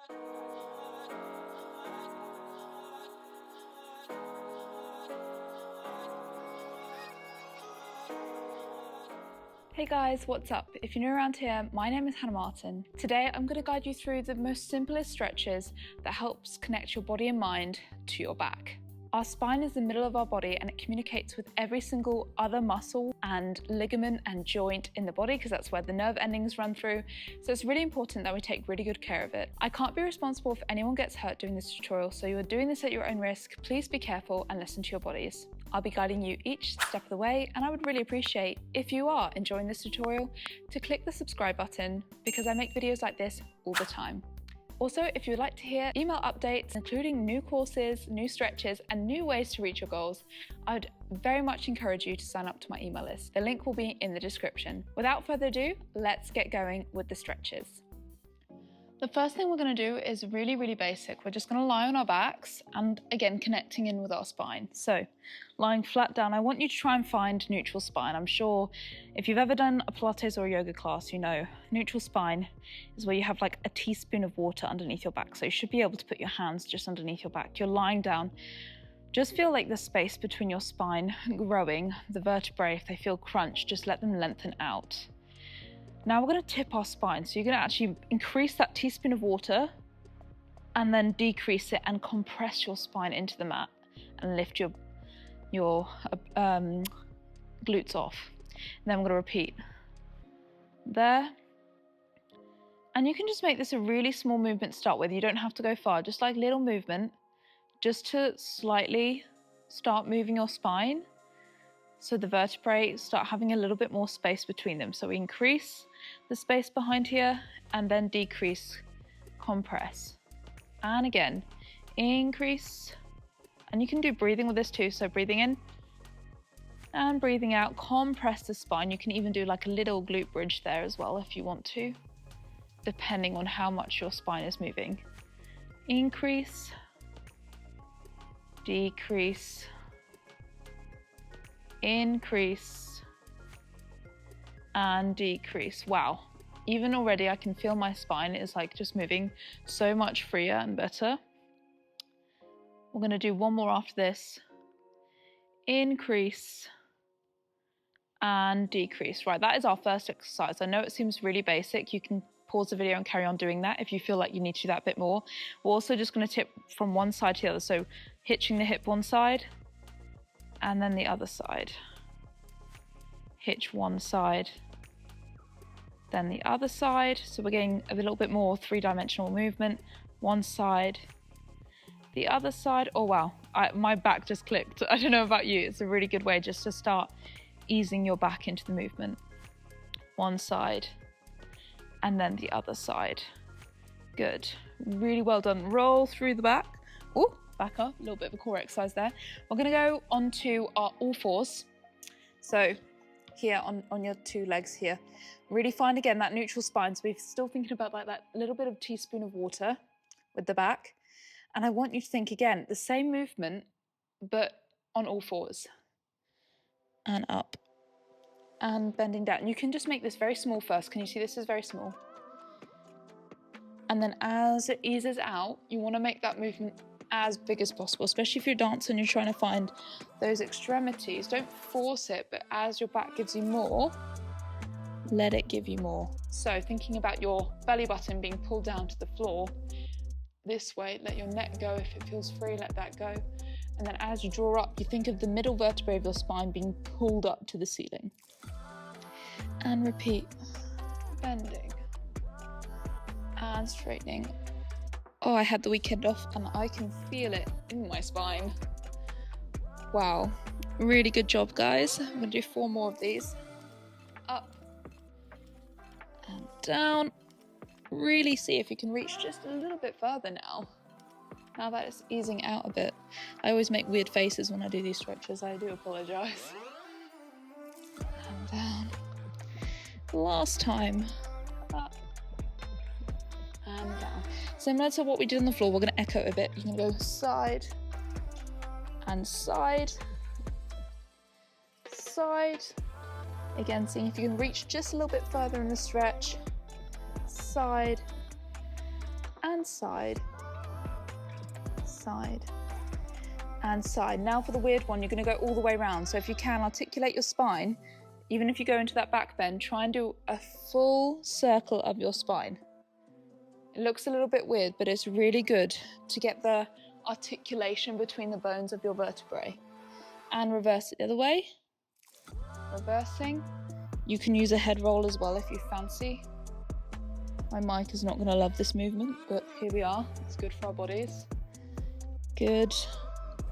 Hey guys, what's up? If you're new around here, my name is Hannah Martin. Today I'm going to guide you through the most simplest stretches that helps connect your body and mind to your back. Our spine is the middle of our body and it communicates with every single other muscle and ligament and joint in the body because that's where the nerve endings run through. So it's really important that we take really good care of it. I can't be responsible if anyone gets hurt doing this tutorial, so you are doing this at your own risk. Please be careful and listen to your bodies. I'll be guiding you each step of the way, and I would really appreciate if you are enjoying this tutorial to click the subscribe button because I make videos like this all the time. Also, if you would like to hear email updates, including new courses, new stretches, and new ways to reach your goals, I would very much encourage you to sign up to my email list. The link will be in the description. Without further ado, let's get going with the stretches. The first thing we're going to do is really basic. We're just going to lie on our backs and again connecting in with our spine. So lying flat down, I want you to try and find neutral spine. I'm sure if you've ever done a Pilates or a yoga class, you know neutral spine is where you have like a teaspoon of water underneath your back. So you should be able to put your hands just underneath your back. You're lying down. Just feel like the space between your spine growing, the vertebrae, if they feel crunched, just let them lengthen out. Now we're going to tip our spine, so you're going to actually increase that teaspoon of water and then decrease it and compress your spine into the mat and lift your glutes off. And then we're going to repeat there. And you can just make this a really small movement to start with. You don't have to go far, just like little movement, just to slightly start moving your spine so the vertebrae start having a little bit more space between them. So we increase the space behind here and then decrease, compress. And again, increase. And you can do breathing with this too. So breathing in and breathing out, compress the spine. You can even do like a little glute bridge there as well if you want to, depending on how much your spine is moving. Increase, decrease, increase, and decrease. Wow, even already I can feel my spine is like just moving so much freer and better. We're going to do one more after this. Increase and decrease. Right, that is our first exercise. I know it seems really basic. You can pause the video and carry on doing that if you feel like you need to do that a bit more. We're also just going to tip from one side to the other, so hitching the hip one side and then the other side. Hitch one side, then the other side. So we're getting a little bit more three-dimensional movement. One side, the other side. Oh wow, my back just clicked. I don't know about you. It's a really good way just to start easing your back into the movement. One side, and then the other side. Good, really well done. Roll through the back. Ooh, back up, a little bit of a core exercise there. We're gonna go onto our all fours. So here on your two legs here. Really find again that neutral spine. So we're still thinking about like that little bit of teaspoon of water with the back. And I want you to think again, the same movement, but on all fours. And up. And bending down. You can just make this very small first. Can you see this is very small? And then as it eases out, you want to make that movement as big as possible, especially if you're dancing and you're trying to find those extremities. Don't force it, but as your back gives you more, let it give you more. So thinking about your belly button being pulled down to the floor, this way, let your neck go. If it feels free, let that go. And then as you draw up, you think of the middle vertebrae of your spine being pulled up to the ceiling. And repeat, bending and straightening. Oh, I had the weekend off and I can feel it in my spine. Wow, really good job, guys. I'm gonna do 4 more of these. Up and down. Really see if you can reach just a little bit further now. Now that it's easing out a bit. I always make weird faces when I do these stretches. I do apologize. And down. Last time. Up and down. Similar to what we did on the floor, we're going to echo a bit. You're going to go side and side, side. Again, seeing if you can reach just a little bit further in the stretch. Side and and side, side, and side. Now for the weird one, you're going to go all the way around. So if you can, articulate your spine. Even if you go into that back bend, try and do a full circle of your spine. It looks a little bit weird, but it's really good to get the articulation between the bones of your vertebrae. And reverse it the other way. Reversing. You can use a head roll as well if you fancy. My mic is not going to love this movement, but here we are. It's good for our bodies. Good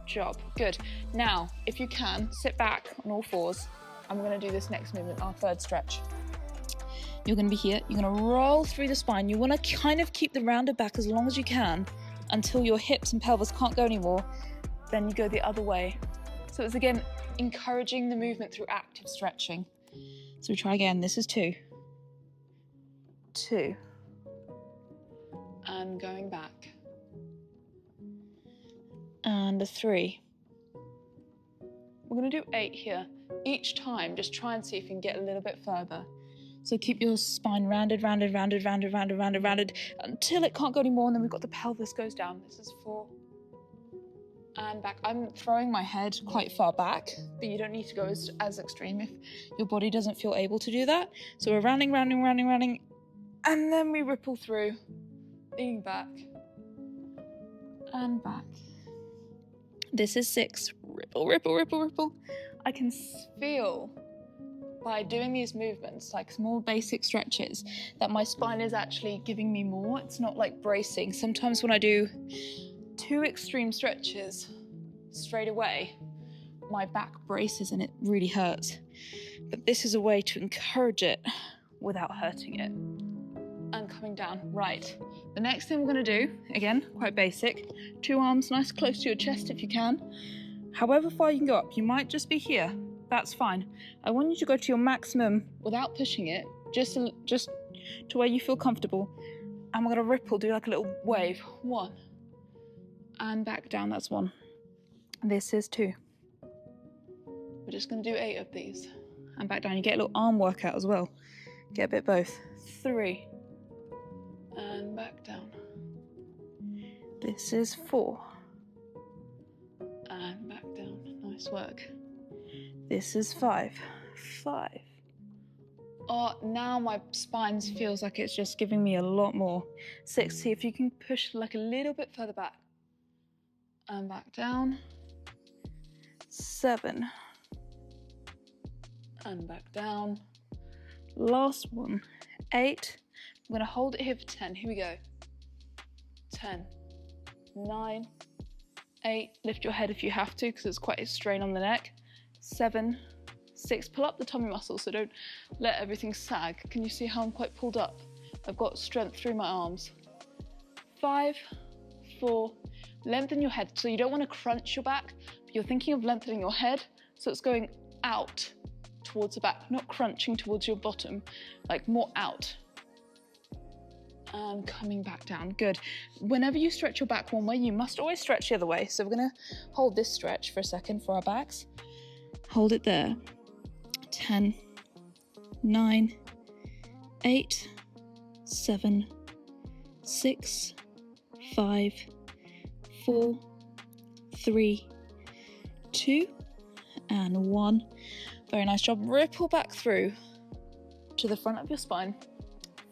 job. Good. Now, if you can, sit back on all fours. And we're going to do this next movement, our third stretch. You're going to be here. You're going to roll through the spine. You want to kind of keep the rounded back as long as you can until your hips and pelvis can't go anymore. Then you go the other way. So it's again encouraging the movement through active stretching. So we try again. This is 2. 2. And going back. And a 3. We're going to do 8 here. Each time, just try and see if you can get a little bit further. So keep your spine rounded, rounded, rounded, rounded, rounded, rounded, rounded, until it can't go anymore, and then we've got the pelvis goes down. This is 4. And back. I'm throwing my head quite far back, but you don't need to go as extreme if your body doesn't feel able to do that. So we're rounding, rounding, rounding, rounding, and then we ripple through, leaning back, and back. This is 6. Ripple, ripple, ripple, ripple. I can feel by doing these movements, like small basic stretches, that my spine is actually giving me more. It's not like bracing. Sometimes when I do too extreme stretches straight away, my back braces and it really hurts. But this is a way to encourage it without hurting it. And coming down. Right. The next thing we're going to do, again, quite basic, 2 arms nice close to your chest if you can. However far you can go up, you might just be here. That's fine. I want you to go to your maximum without pushing it, just to where you feel comfortable. And we're going to ripple, do like a little wave. 1. And back down, that's 1. This is 2. We're just going to do 8 of these. And back down. You get a little arm workout as well. Get a bit both. 3. And back down. This is 4. And back down. Nice work. This is 5. 5. Oh, now my spine feels like it's just giving me a lot more. 6. See if you can push like a little bit further back. And back down. 7. And back down. Last one. 8. I'm going to hold it here for 10. Here we go. 10. 9. 8. Lift your head if you have to, because it's quite a strain on the neck. 7. 6. Pull up the tummy muscle, so don't let everything sag. Can you see how I'm quite pulled up? I've got strength through my arms. 5. 4. Lengthen your head. So you don't want to crunch your back, but you're thinking of lengthening your head, so it's going out towards the back, not crunching towards your bottom, like more out. And coming back down. Good. Whenever you stretch your back one way, you must always stretch the other way. So we're going to hold this stretch for a second for our backs. Hold it there. 10, 9, 8, 7, 6, 5, 4, 3, 2, and 1. Very nice job. Ripple back through to the front of your spine.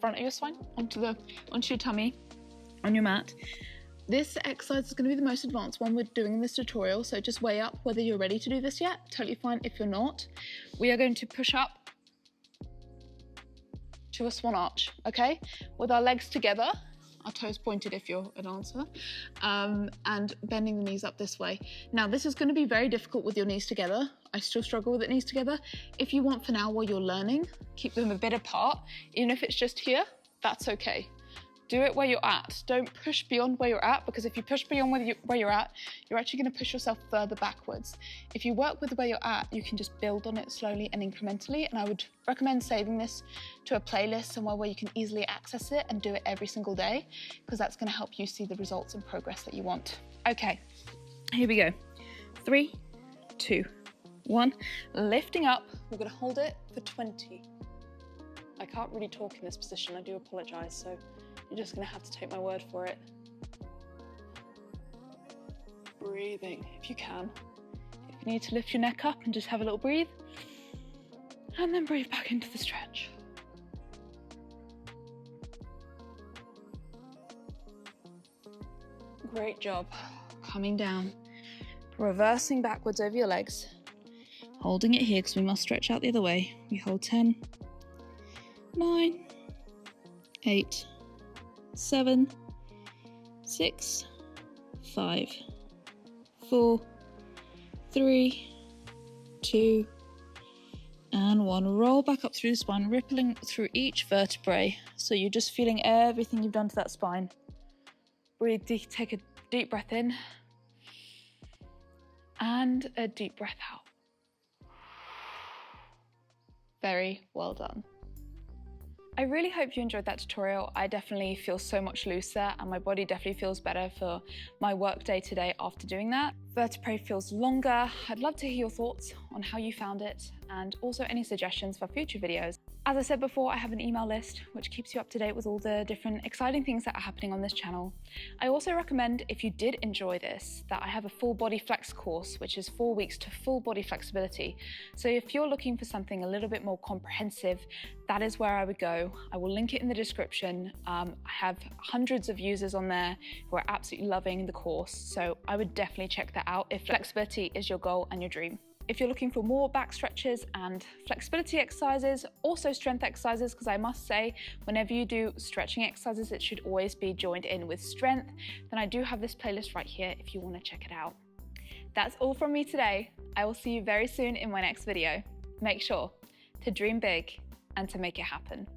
Front of your spine, onto your tummy, on your mat. This exercise is going to be the most advanced one we're doing in this tutorial, so just weigh up whether you're ready to do this yet. Totally fine if you're not. We are going to push up to a swan arch, okay? With our legs together, our toes pointed if you're a dancer, and bending the knees up this way. Now, this is going to be very difficult with your knees together. I still struggle with it knees together. If you want for now while you're learning, keep them a bit apart. Even if it's just here, that's okay. Do it where you're at. Don't push beyond where you're at, because if you push beyond where you're at, you're actually going to push yourself further backwards. If you work with where you're at, you can just build on it slowly and incrementally, and I would recommend saving this to a playlist somewhere where you can easily access it and do it every single day, because that's going to help you see the results and progress that you want. Okay, here we go. 3, 2, 1. Lifting up. We're going to hold it for 20. I can't really talk in this position. I do apologize, so You're just gonna have to take my word for it. Breathing, if you can. If you need to lift your neck up and just have a little breathe, and then breathe back into the stretch. Great job. Coming down, reversing backwards over your legs, holding it here because we must stretch out the other way. We hold 10, 9, 8, 7, 6, 5, 4, 3, 2, and 1. Roll back up through the spine, rippling through each vertebrae. So you're just feeling everything you've done to that spine. Breathe deep, take a deep breath in and a deep breath out. Very well done. I really hope you enjoyed that tutorial. I definitely feel so much looser and my body definitely feels better for my work day today after doing that. Vertebrae feels longer. I'd love to hear your thoughts on how you found it and also any suggestions for future videos. As I said before, I have an email list which keeps you up to date with all the different exciting things that are happening on this channel. I also recommend, if you did enjoy this, that I have a full body flex course, which is 4 weeks to full body flexibility. So if you're looking for something a little bit more comprehensive, that is where I would go. I will link it in the description. I have hundreds of users on there who are absolutely loving the course. So I would definitely check that out if flexibility is your goal and your dream. If you're looking for more back stretches and flexibility exercises, also strength exercises, because I must say, whenever you do stretching exercises, it should always be joined in with strength, then I do have this playlist right here if you want to check it out. That's all from me today. I will see you very soon in my next video. Make sure to dream big and to make it happen.